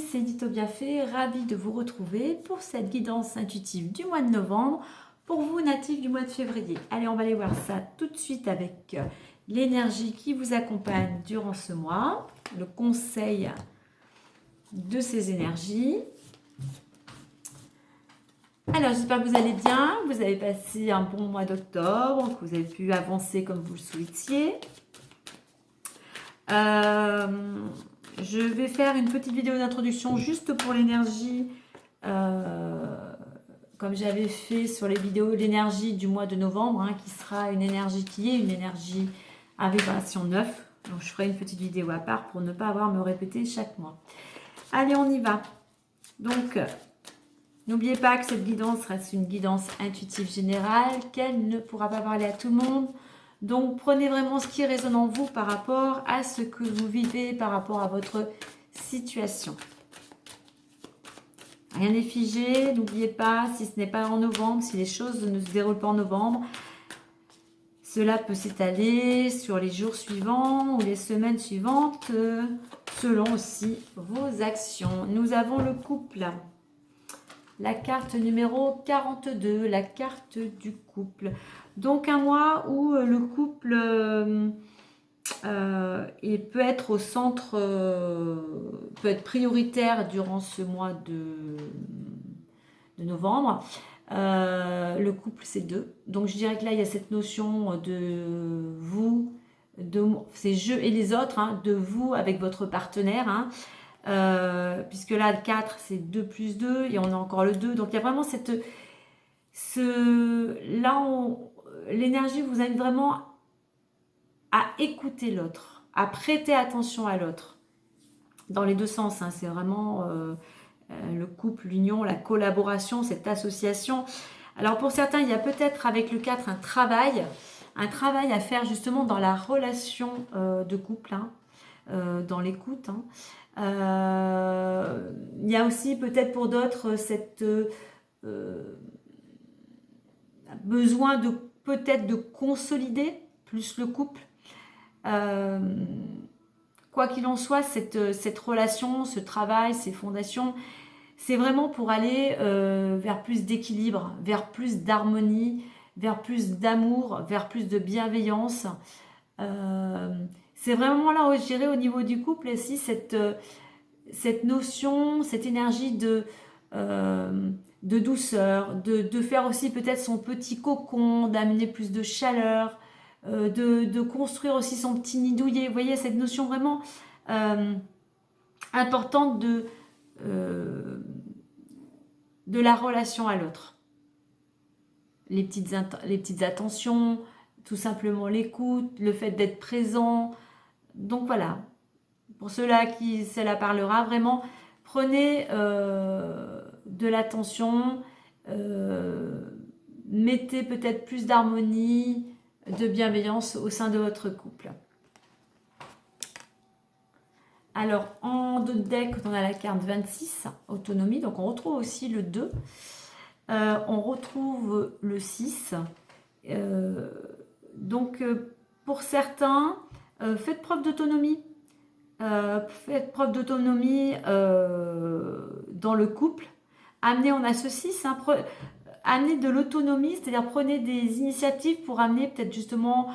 C'est Dito Bienfait, ravie de vous retrouver pour cette guidance intuitive du mois de novembre pour vous natifs du mois de février. Allez, on va aller voir ça tout de suite avec l'énergie qui vous accompagne durant ce mois, le conseil de ces énergies. Alors, j'espère que vous allez bien, vous avez passé un bon mois d'octobre, que vous avez pu avancer comme vous le souhaitiez. Je vais faire une petite vidéo d'introduction juste pour l'énergie, comme j'avais fait sur les vidéos l'énergie du mois de novembre, qui sera une énergie à vibration 9. Donc je ferai une petite vidéo à part pour ne pas avoir à me répéter chaque mois. Allez, on y va. Donc, n'oubliez pas que cette guidance reste une guidance intuitive générale, qu'elle ne pourra pas parler à tout le monde. Donc, prenez vraiment ce qui résonne en vous par rapport à ce que vous vivez, par rapport à votre situation. Rien n'est figé, n'oubliez pas, si ce n'est pas en novembre, si les choses ne se déroulent pas en novembre, cela peut s'étaler sur les jours suivants ou les semaines suivantes, selon aussi vos actions. Nous avons le couple. La carte numéro 42, la carte du couple. Donc un mois où le couple il peut être au centre, peut être prioritaire durant ce mois de novembre. Le couple, c'est deux. Donc je dirais que là, il y a cette notion de vous, c'est je et les autres, de vous avec votre partenaire. Puisque là, le 4, c'est 2 plus 2 et on a encore le 2. Donc il y a vraiment l'énergie vous invite vraiment à écouter l'autre, à prêter attention à l'autre. Dans les deux sens, c'est vraiment le couple, l'union, la collaboration, cette association. Alors pour certains, il y a peut-être avec le 4 un travail à faire justement dans la relation de couple, dans l'écoute. Il y a aussi peut-être pour d'autres cette besoin de peut-être de consolider plus le couple. Quoi qu'il en soit, cette relation, ce travail, ces fondations, c'est vraiment pour aller vers plus d'équilibre, vers plus d'harmonie, vers plus d'amour, vers plus de bienveillance. C'est vraiment là où je dirais au niveau du couple aussi cette notion, cette énergie de douceur, de faire aussi peut-être son petit cocon, d'amener plus de chaleur, de construire aussi son petit nid douillet. Vous voyez, cette notion vraiment importante de la relation à l'autre. Les petites attentions, tout simplement l'écoute, le fait d'être présent. Donc voilà, pour ceux-là qui cela parlera, vraiment, prenez de l'attention, mettez peut-être plus d'harmonie, de bienveillance au sein de votre couple. Alors, en dos de deck, on a la carte 26, autonomie, donc on retrouve aussi le 2, on retrouve le 6, donc pour certains, faites preuve d'autonomie. Faites preuve d'autonomie dans le couple. Amenez, on a ce 6, amenez de l'autonomie, c'est-à-dire prenez des initiatives pour amener peut-être justement,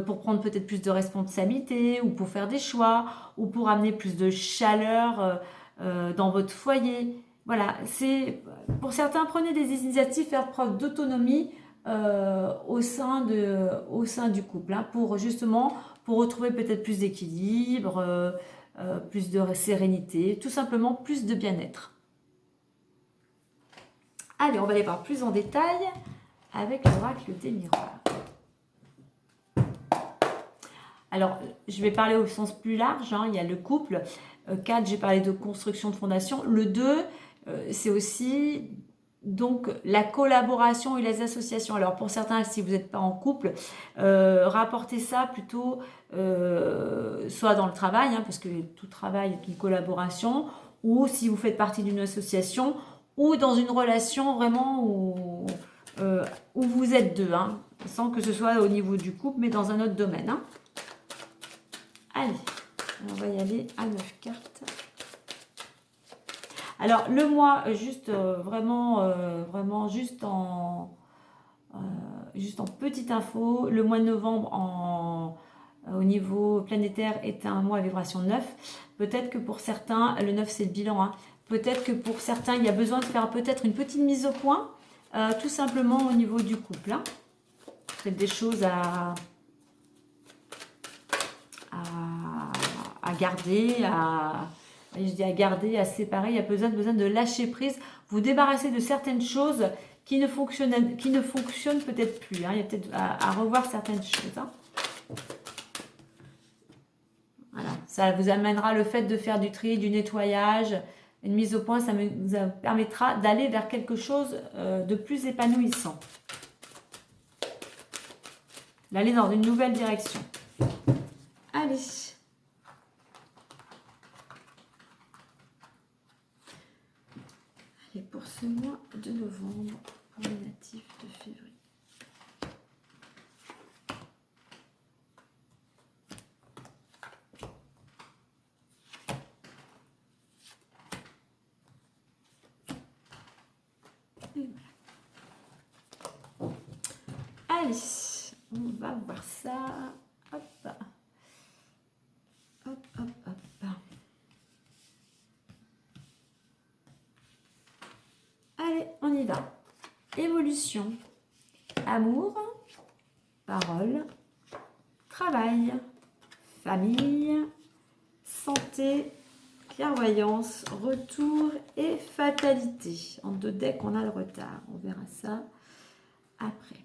pour prendre peut-être plus de responsabilité, ou pour faire des choix, ou pour amener plus de chaleur dans votre foyer. Voilà, c'est pour certains, prenez des initiatives, faire preuve d'autonomie au sein du couple, pour justement, pour retrouver peut-être plus d'équilibre, plus de sérénité, tout simplement plus de bien-être. Allez, on va aller voir plus en détail avec l'oracle des miroirs. Alors, je vais parler au sens plus large, il y a le couple. 4, j'ai parlé de construction de fondation. Le 2, c'est aussi donc la collaboration et les associations. Alors pour certains, si vous n'êtes pas en couple, rapportez ça plutôt soit dans le travail, hein, parce que tout travail est une collaboration, ou si vous faites partie d'une association, ou dans une relation vraiment où vous êtes deux, hein, sans que ce soit au niveau du couple, mais dans un autre domaine. Hein. Allez, on va y aller à 9 cartes. Alors, le mois, juste vraiment juste en petite info, le mois de novembre au niveau planétaire est un mois à vibration 9. Peut-être que pour certains, le 9 c'est le bilan, hein, peut-être que pour certains, il y a besoin de faire peut-être une petite mise au point, tout simplement au niveau du couple. Hein. Peut-être des choses à garder, je dis à garder, à séparer. Il y a besoin de lâcher prise, vous débarrasser de certaines choses qui ne fonctionnent peut-être plus. Hein. Il y a peut-être à revoir certaines choses. Hein. Voilà. Ça vous amènera le fait de faire du tri, du nettoyage, une mise au point, ça vous permettra d'aller vers quelque chose de plus épanouissant. D'aller dans une nouvelle direction. Allez. Et pour ce mois de novembre, pour les natifs de février. Et voilà. Allez, on va voir ça. Hop. Hop, hop, hop. Allez, on y va. Évolution, amour, parole, travail, famille, santé, clairvoyance, retour et fatalité. En 2 decks, on a le retard. On verra ça après.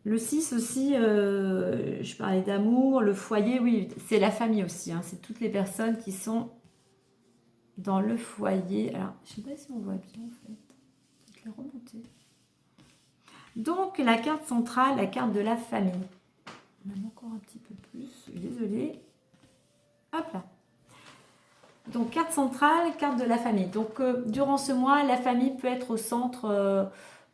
Le 6 aussi, je parlais d'amour, le foyer, oui, c'est la famille aussi. Hein, c'est toutes les personnes qui sont dans le foyer. Alors, je ne sais pas si on voit bien en fait. Je vais remonter. Donc, la carte centrale, la carte de la famille. Même encore un petit peu plus. Désolée. Hop là. Donc, carte centrale, carte de la famille. Donc, durant ce mois, la famille peut être au centre,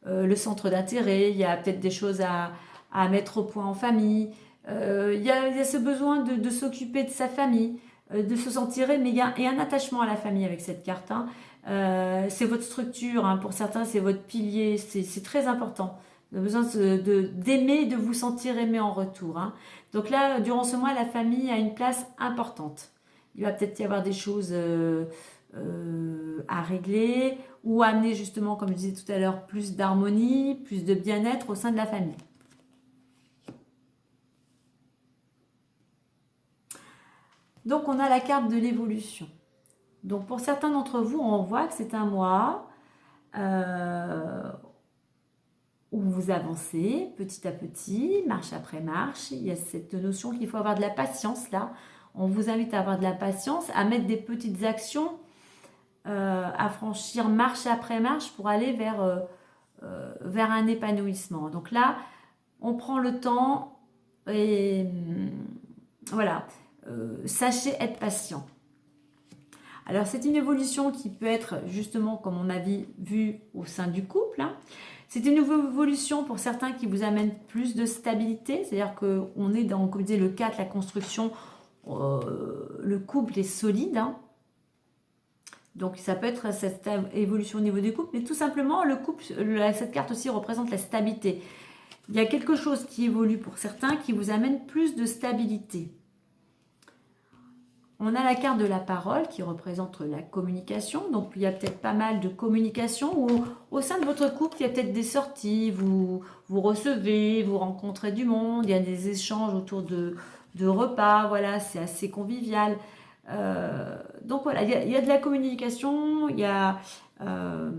le centre d'intérêt. Il y a peut-être des choses à mettre au point en famille. Il y a ce besoin de s'occuper de sa famille, de se sentir aimé. Il y a un attachement à la famille avec cette carte. Hein. C'est votre structure. Hein. Pour certains, c'est votre pilier. C'est très important. Vous avez besoin d'aimer, de vous sentir aimé en retour. Hein. Donc là, durant ce mois, la famille a une place importante. Il va peut-être y avoir des choses à régler ou à amener justement, comme je disais tout à l'heure, plus d'harmonie, plus de bien-être au sein de la famille. Donc on a la carte de l'évolution. Donc pour certains d'entre vous, on voit que c'est un mois où vous avancez petit à petit, marche après marche. Il y a cette notion qu'il faut avoir de la patience là. On vous invite à avoir de la patience, à mettre des petites actions, à franchir marche après marche pour aller vers un épanouissement. Donc là, on prend le temps et voilà, sachez être patient. Alors c'est une évolution qui peut être justement, comme on a vu au sein du couple. Hein. C'est une évolution pour certains qui vous amène plus de stabilité, c'est-à-dire qu'on est dans, comme disait le 4, la construction. Le couple est solide, hein. Donc ça peut être cette évolution au niveau du couple, mais tout simplement le couple, cette carte aussi représente la stabilité. Il y a quelque chose qui évolue pour certains qui vous amène plus de stabilité. On a la carte de la parole qui représente la communication, donc il y a peut-être pas mal de communication ou au sein de votre couple, il y a peut-être des sorties, vous recevez, vous rencontrez du monde, il y a des échanges autour de repas, voilà, c'est assez convivial. Donc voilà, il y a de la communication, il y a un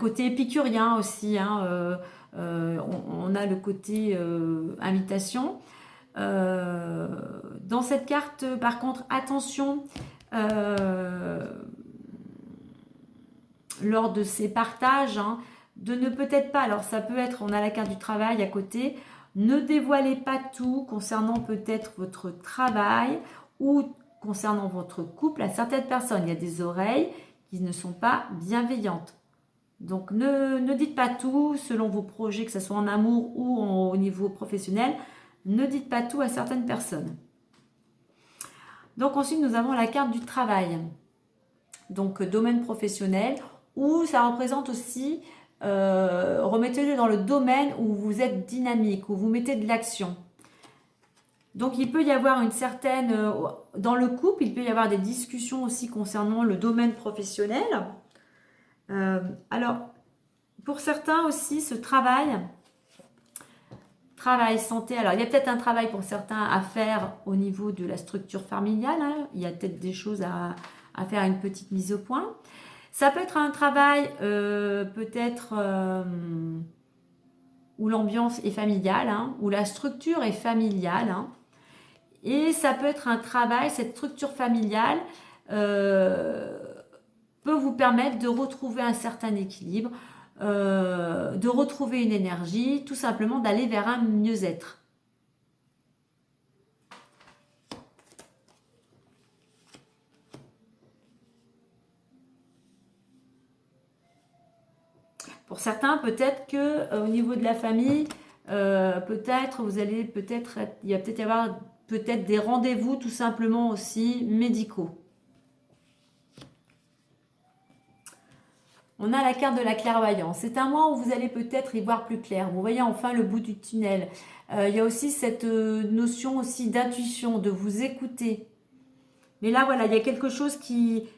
côté épicurien aussi, hein, on a le côté invitation. Dans cette carte, par contre, attention, lors de ces partages, hein, de ne peut-être pas, alors ça peut être, on a la carte du travail à côté, ne dévoilez pas tout concernant peut-être votre travail ou concernant votre couple à certaines personnes. Il y a des oreilles qui ne sont pas bienveillantes. Donc ne dites pas tout selon vos projets, que ce soit en amour ou au niveau professionnel. Ne dites pas tout à certaines personnes. Donc ensuite, nous avons la carte du travail. Donc domaine professionnel, où ça représente aussi, remettez-le dans le domaine où vous êtes dynamique, où vous mettez de l'action. Donc il peut y avoir une certaine, dans le couple, il peut y avoir des discussions aussi concernant le domaine professionnel. Alors, pour certains aussi, ce travail, santé, alors il y a peut-être un travail pour certains à faire au niveau de la structure familiale, hein. Il y a peut-être des choses à faire, une petite mise au point. Ça peut être un travail peut-être où l'ambiance est familiale, hein, où la structure est familiale, hein. Et ça peut être un travail, cette structure familiale peut vous permettre de retrouver un certain équilibre, de retrouver une énergie, tout simplement d'aller vers un mieux-être. Pour certains, peut-être que au niveau de la famille, peut-être vous allez peut-être, il va peut-être y avoir peut-être des rendez-vous tout simplement aussi médicaux. On a la carte de la clairvoyance. C'est un mois où vous allez peut-être y voir plus clair. Vous voyez enfin le bout du tunnel. Il y a aussi cette notion aussi d'intuition, de vous écouter. Mais là, voilà, il y a quelque chose qui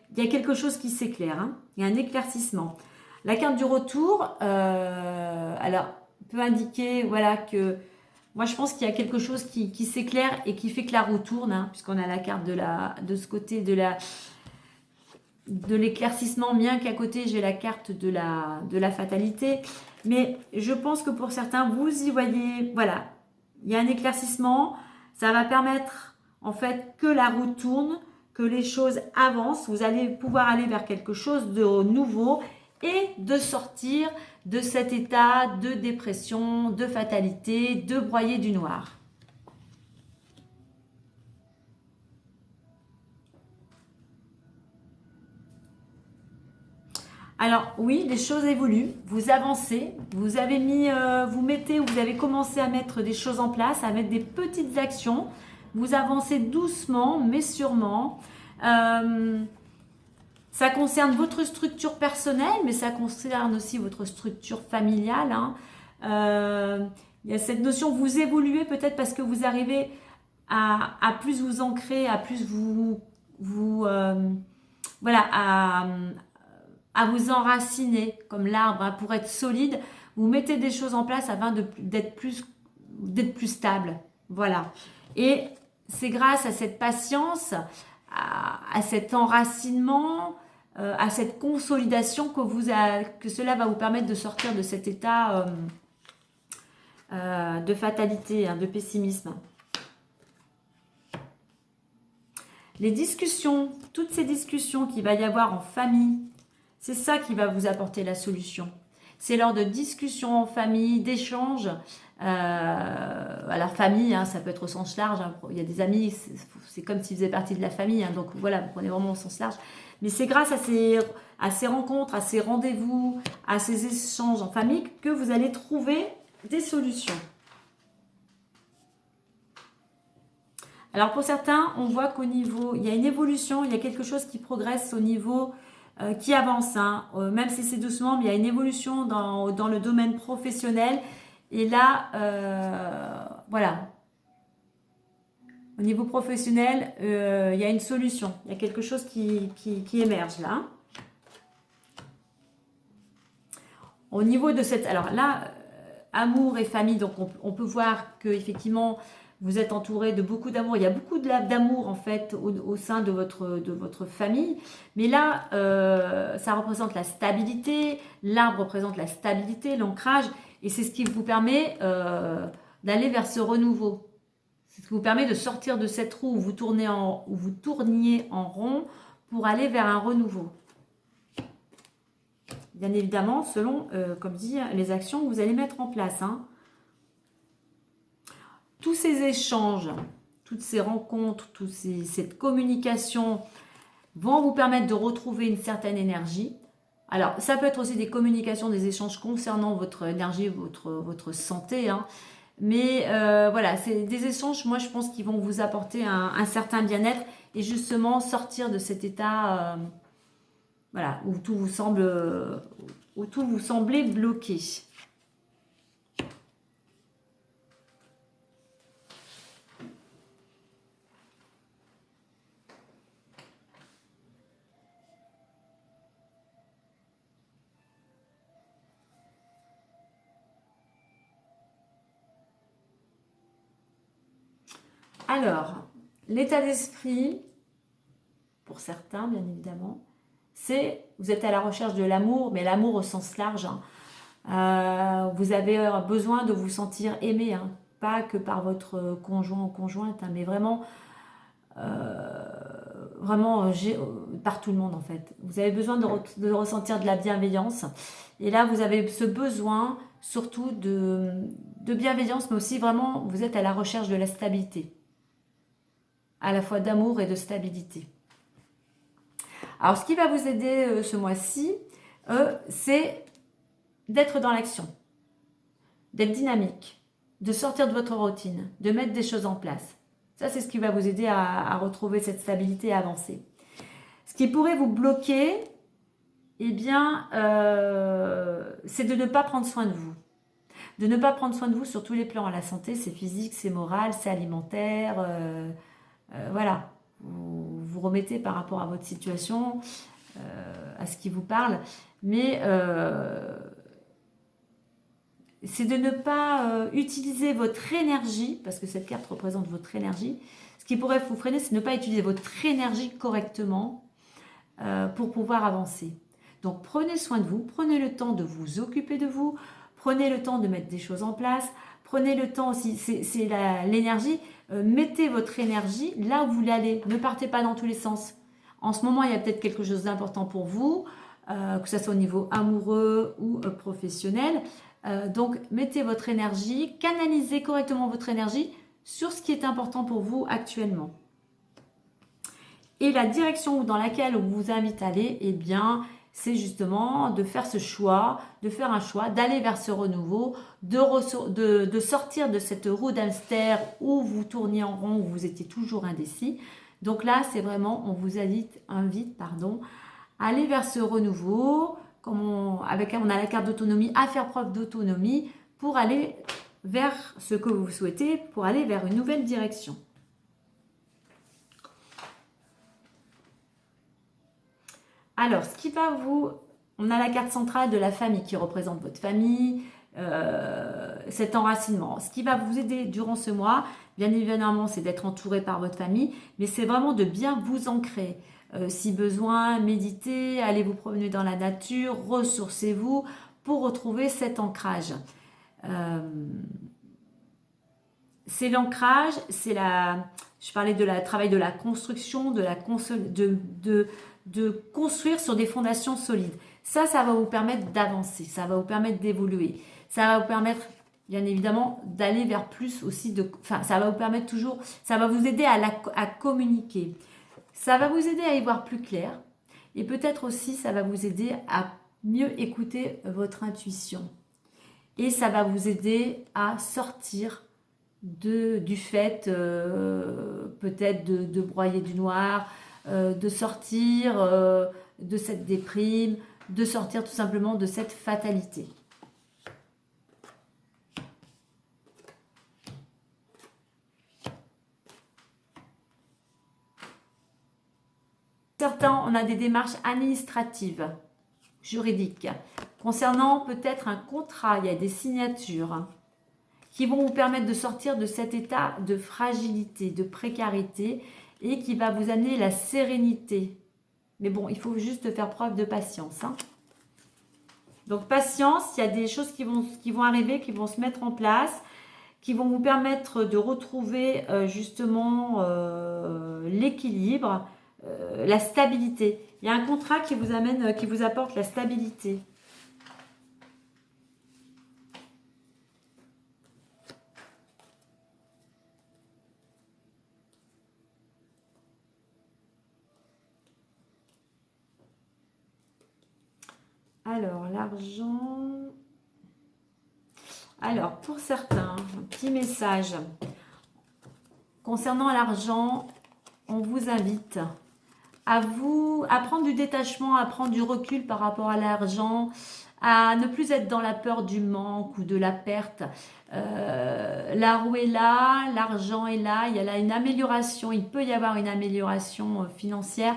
s'éclaire, hein. Il y a un éclaircissement. La carte du retour, alors, peut indiquer, voilà, que moi, je pense qu'il y a quelque chose qui s'éclaire et qui fait que la roue tourne, hein, puisqu'on a la carte de ce côté de l'éclaircissement, bien qu'à côté, j'ai la carte de la fatalité. Mais je pense que pour certains, vous y voyez, voilà, il y a un éclaircissement. Ça va permettre, en fait, que la roue tourne, que les choses avancent. Vous allez pouvoir aller vers quelque chose de nouveau et de sortir de cet état de dépression, de fatalité, de broyer du noir. Alors oui, les choses évoluent, vous avancez, vous avez mis, vous avez commencé à mettre des choses en place, à mettre des petites actions, vous avancez doucement mais sûrement. Ça concerne votre structure personnelle, mais ça concerne aussi votre structure familiale, hein. Il y a cette notion, vous évoluez peut-être parce que vous arrivez à plus vous ancrer, à plus voilà, à vous enraciner comme l'arbre, hein, pour être solide. Vous mettez des choses en place afin d'être plus stable. Voilà. Et c'est grâce à cette patience, à cet enracinement, à cette consolidation que cela va vous permettre de sortir de cet état de fatalité, hein, de pessimisme. Les discussions, toutes ces discussions qu'il va y avoir en famille, c'est ça qui va vous apporter la solution. C'est lors de discussions en famille, d'échanges. Alors famille, hein, ça peut être au sens large, hein. Il y a des amis, c'est comme s'ils faisaient partie de la famille, hein. Donc voilà, vous prenez vraiment au sens large. Mais c'est grâce à ces rencontres, à ces rendez-vous, à ces échanges en famille que vous allez trouver des solutions. Alors pour certains, on voit qu'au niveau, il y a une évolution, il y a quelque chose qui progresse au niveau, qui avance, hein. Même si c'est doucement, mais il y a une évolution dans le domaine professionnel. Et là, voilà, au niveau professionnel, il y a une solution, il y a quelque chose qui émerge là. Au niveau de cette, alors là, amour et famille, donc on peut voir que effectivement vous êtes entouré de beaucoup d'amour. Il y a beaucoup d'amour en fait au sein de votre famille. Mais là, ça représente la stabilité. L'arbre représente la stabilité, l'ancrage. Et c'est ce qui vous permet d'aller vers ce renouveau. C'est ce qui vous permet de sortir de cette roue où vous tourniez en rond pour aller vers un renouveau. bien évidemment, selon, comme je dis, les actions que vous allez mettre en place. Hein. Tous ces échanges, toutes ces rencontres, cette communication vont vous permettre de retrouver une certaine énergie. Alors, ça peut être aussi des communications, des échanges concernant votre énergie, votre santé. Hein. Mais voilà, c'est des échanges, moi je pense, qui vont vous apporter un certain bien-être et justement sortir de cet état voilà, où tout vous semblait bloqué. Alors, l'état d'esprit, pour certains, bien évidemment, c'est, vous êtes à la recherche de l'amour, mais l'amour au sens large. Hein. Vous avez besoin de vous sentir aimé, hein, pas que par votre conjoint ou conjointe, hein, mais vraiment, par tout le monde en fait. Vous avez besoin de ressentir de la bienveillance. Et là, vous avez ce besoin surtout de bienveillance, mais aussi vraiment, vous êtes à la recherche de la stabilité, à la fois d'amour et de stabilité. Alors, ce qui va vous aider ce mois-ci, c'est d'être dans l'action, d'être dynamique, de sortir de votre routine, de mettre des choses en place. Ça, c'est ce qui va vous aider à retrouver cette stabilité et à avancer. Ce qui pourrait vous bloquer, eh bien, c'est de ne pas prendre soin de vous. De ne pas prendre soin de vous sur tous les plans. La santé, c'est physique, c'est moral, c'est alimentaire. Voilà. Vous remettez par rapport à votre situation, à ce qui vous parle. Mais c'est de ne pas utiliser votre énergie, parce que cette carte représente votre énergie. Ce qui pourrait vous freiner, c'est de ne pas utiliser votre énergie correctement pour pouvoir avancer. Donc prenez soin de vous, prenez le temps de vous occuper de vous, prenez le temps de mettre des choses en place, prenez le temps aussi, c'est l'énergie, mettez votre énergie là où vous voulez aller, ne partez pas dans tous les sens. En ce moment, il y a peut-être quelque chose d'important pour vous, que ce soit au niveau amoureux ou professionnel. Donc, mettez votre énergie, canalisez correctement votre énergie sur ce qui est important pour vous actuellement. Et la direction dans laquelle on vous invite à aller, eh bien, c'est justement de faire ce choix, de faire un choix, d'aller vers ce renouveau, de sortir de cette roue d'hamster où vous tourniez en rond, où vous étiez toujours indécis. Donc là, c'est vraiment, on vous invite, à aller vers ce renouveau, comme on a la carte d'autonomie, à faire preuve d'autonomie pour aller vers ce que vous souhaitez, pour aller vers une nouvelle direction. Alors, ce qui va vous... On a la carte centrale de la famille qui représente votre famille, cet enracinement. Ce qui va vous aider durant ce mois, bien évidemment, c'est d'être entouré par votre famille, mais c'est vraiment de bien vous ancrer. Si besoin, méditez, allez vous promener dans la nature, ressourcez-vous pour retrouver cet ancrage. C'est l'ancrage, c'est je parlais de la travail de la construction, de construire sur des fondations solides. Ça va vous permettre d'avancer, ça va vous permettre d'évoluer, ça va vous permettre, bien évidemment, d'aller vers plus aussi ça va vous permettre toujours, ça va vous aider à communiquer. Ça va vous aider à y voir plus clair et peut-être aussi ça va vous aider à mieux écouter votre intuition. Et ça va vous aider à sortir du fait peut-être de broyer du noir, de sortir de cette déprime, de sortir tout simplement de cette fatalité. Certains, on a des démarches administratives, juridiques, concernant peut-être un contrat, il y a des signatures qui vont vous permettre de sortir de cet état de fragilité, de précarité et qui va vous amener la sérénité. Mais bon, il faut juste faire preuve de patience. Hein. Donc patience, il y a des choses qui vont arriver, qui vont se mettre en place, qui vont vous permettre de retrouver justement l'équilibre, la stabilité. Il y a un contrat qui vous apporte la stabilité. Alors, l'argent... Alors, pour certains, un petit message. Concernant l'argent, on vous invite à prendre du détachement, à prendre du recul par rapport à l'argent, à ne plus être dans la peur du manque ou de la perte. La roue est là, l'argent est là, il y a là une amélioration, il peut y avoir une amélioration financière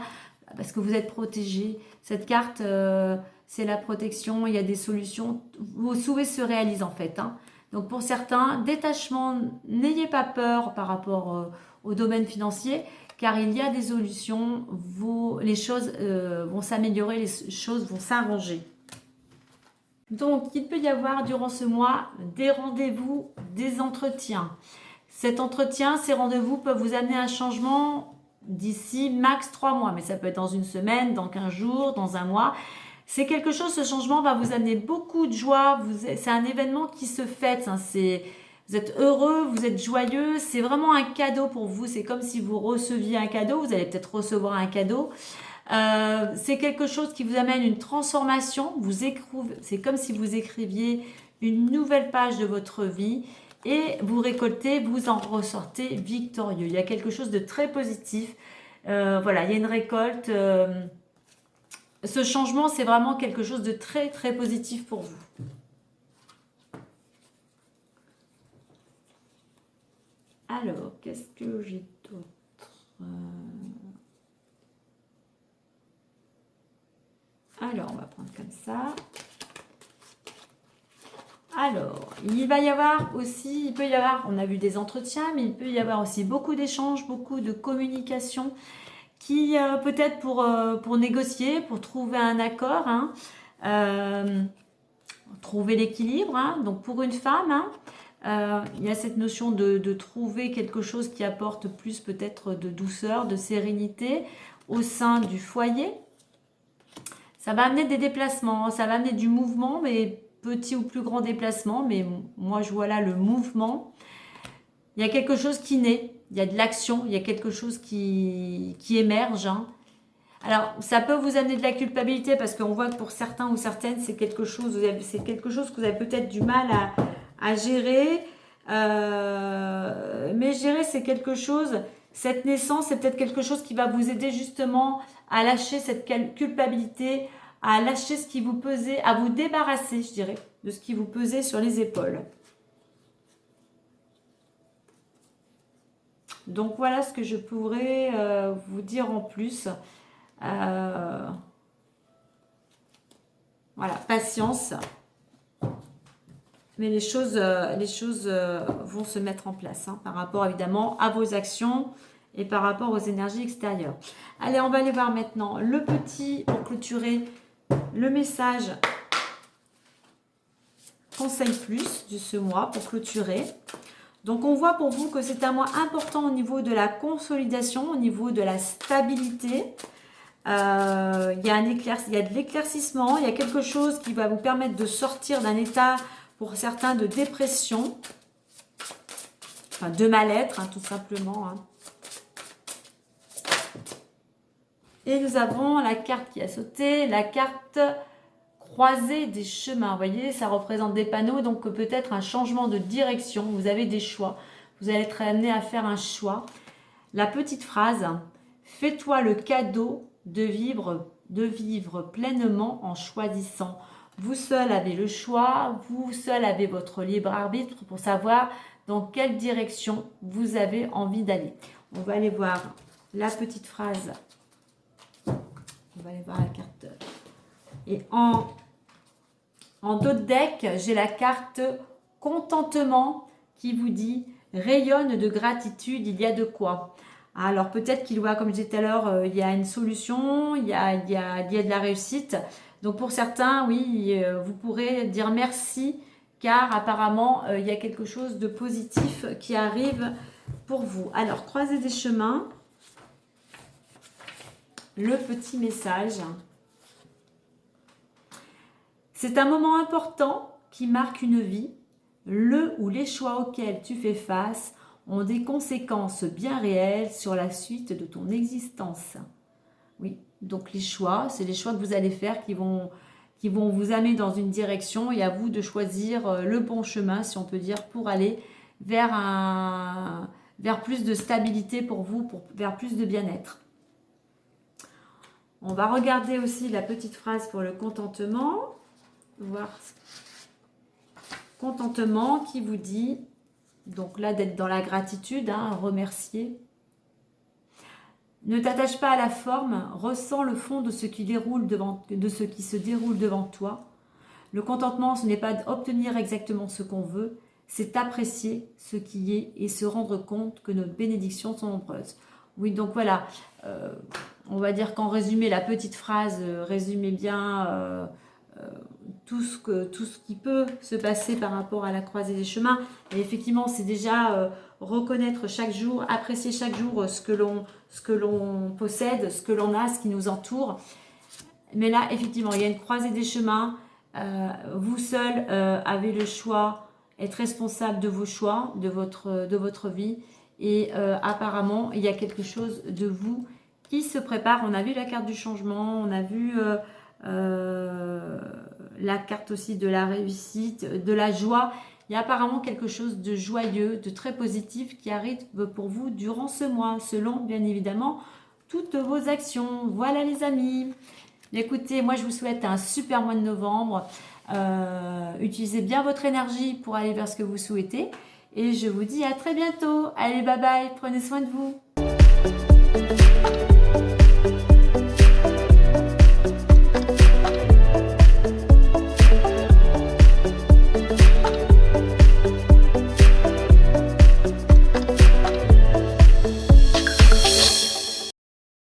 parce que vous êtes protégé. Cette carte, c'est la protection, il y a des solutions. Vos souhaits se réalisent en fait, hein. Donc pour certains, détachement, n'ayez pas peur par rapport au domaine financier, car il y a des solutions, les choses vont s'améliorer, les choses vont s'arranger. Donc il peut y avoir durant ce mois des rendez-vous, des entretiens. Cet entretien, ces rendez-vous peuvent vous amener un changement d'ici max 3 mois, mais ça peut être dans une semaine, dans 15 jours, dans un mois. C'est quelque chose, ce changement va vous amener beaucoup de joie. C'est un événement qui se fête. Hein, vous êtes heureux, vous êtes joyeux. C'est vraiment un cadeau pour vous. C'est comme si vous receviez un cadeau. Vous allez peut-être recevoir un cadeau. C'est quelque chose qui vous amène une transformation. C'est comme si vous écriviez une nouvelle page de votre vie. Et vous récoltez, vous en ressortez victorieux. Il y a quelque chose de très positif. Voilà, il y a une récolte. Ce changement, c'est vraiment quelque chose de très, très positif pour vous. Alors, qu'est-ce que j'ai d'autre? Alors, on va prendre comme ça. Alors, il va y avoir aussi, on a vu des entretiens, mais il peut y avoir aussi beaucoup d'échanges, beaucoup de communication qui peut-être pour négocier, pour trouver un accord, hein, trouver l'équilibre. Hein. Donc pour une femme, hein, il y a cette notion de trouver quelque chose qui apporte plus peut-être de douceur, de sérénité au sein du foyer. Ça va amener des déplacements, ça va amener du mouvement, mais petit ou plus grand déplacement, mais moi je vois là le mouvement. Il y a quelque chose qui naît, il y a de l'action, il y a quelque chose qui émerge. Hein. Alors, ça peut vous amener de la culpabilité parce qu'on voit que pour certains ou certaines, c'est quelque chose que vous avez peut-être du mal à gérer. Mais gérer, c'est quelque chose, cette naissance, c'est peut-être quelque chose qui va vous aider justement à lâcher cette culpabilité, à lâcher ce qui vous pesait, à vous débarrasser, je dirais, de ce qui vous pesait sur les épaules. Donc voilà ce que je pourrais vous dire en plus. Voilà, patience. Mais les choses vont se mettre en place hein, par rapport évidemment à vos actions et par rapport aux énergies extérieures. Allez, on va aller voir maintenant le petit, pour clôturer, le message Conseil Plus de ce mois pour clôturer. Donc on voit pour vous que c'est un mois important au niveau de la consolidation, au niveau de la stabilité. Il y a de l'éclaircissement, il y a quelque chose qui va vous permettre de sortir d'un état, pour certains, de dépression, enfin de mal-être, hein, tout simplement. Hein. Et nous avons la carte qui a sauté, la carte croisée des chemins. Vous voyez, ça représente des panneaux, donc peut-être un changement de direction. Vous avez des choix. Vous allez être amené à faire un choix. La petite phrase, fais-toi le cadeau de vivre pleinement en choisissant. Vous seul avez le choix, vous seul avez votre libre arbitre pour savoir dans quelle direction vous avez envie d'aller. On va aller voir la petite phrase. On va aller voir la carte. Et en dos de deck, j'ai la carte contentement qui vous dit rayonne de gratitude, il y a de quoi. Alors peut-être qu'il voit, comme je disais tout à l'heure, il y a une solution, il y a de la réussite. Donc pour certains, oui, vous pourrez dire merci car apparemment il y a quelque chose de positif qui arrive pour vous. Alors croisez des chemins. Le petit message. C'est un moment important qui marque une vie. Le ou les choix auxquels tu fais face ont des conséquences bien réelles sur la suite de ton existence. Oui, donc les choix, c'est les choix que vous allez faire qui vont qui vont vous amener dans une direction et à vous de choisir le bon chemin, si on peut dire, pour aller vers plus de stabilité pour vous, vers plus de bien-être. On va regarder aussi la petite phrase pour le contentement. Voir contentement qui vous dit, donc là d'être dans la gratitude, remercier. Ne t'attache pas à la forme, ressens le fond de ce qui se déroule devant toi. Le contentement, ce n'est pas d'obtenir exactement ce qu'on veut, c'est apprécier ce qui est et se rendre compte que nos bénédictions sont nombreuses. Oui, donc voilà, on va dire qu'en résumé, la petite phrase résumait bien tout ce qui peut se passer par rapport à la croisée des chemins. Et effectivement, c'est déjà reconnaître chaque jour, apprécier chaque jour ce que l'on possède, ce que l'on a, ce qui nous entoure. Mais là, effectivement, il y a une croisée des chemins. Vous seul avez le choix, être responsable de vos choix, de votre vie. Et apparemment, il y a quelque chose de vous qui se prépare. On a vu la carte du changement, on a vu la carte aussi de la réussite, de la joie. Il y a apparemment quelque chose de joyeux, de très positif qui arrive pour vous durant ce mois, selon bien évidemment toutes vos actions. Voilà les amis. Écoutez, moi je vous souhaite un super mois de novembre. Utilisez bien votre énergie pour aller vers ce que vous souhaitez. Et je vous dis à très bientôt. Allez, bye bye, prenez soin de vous.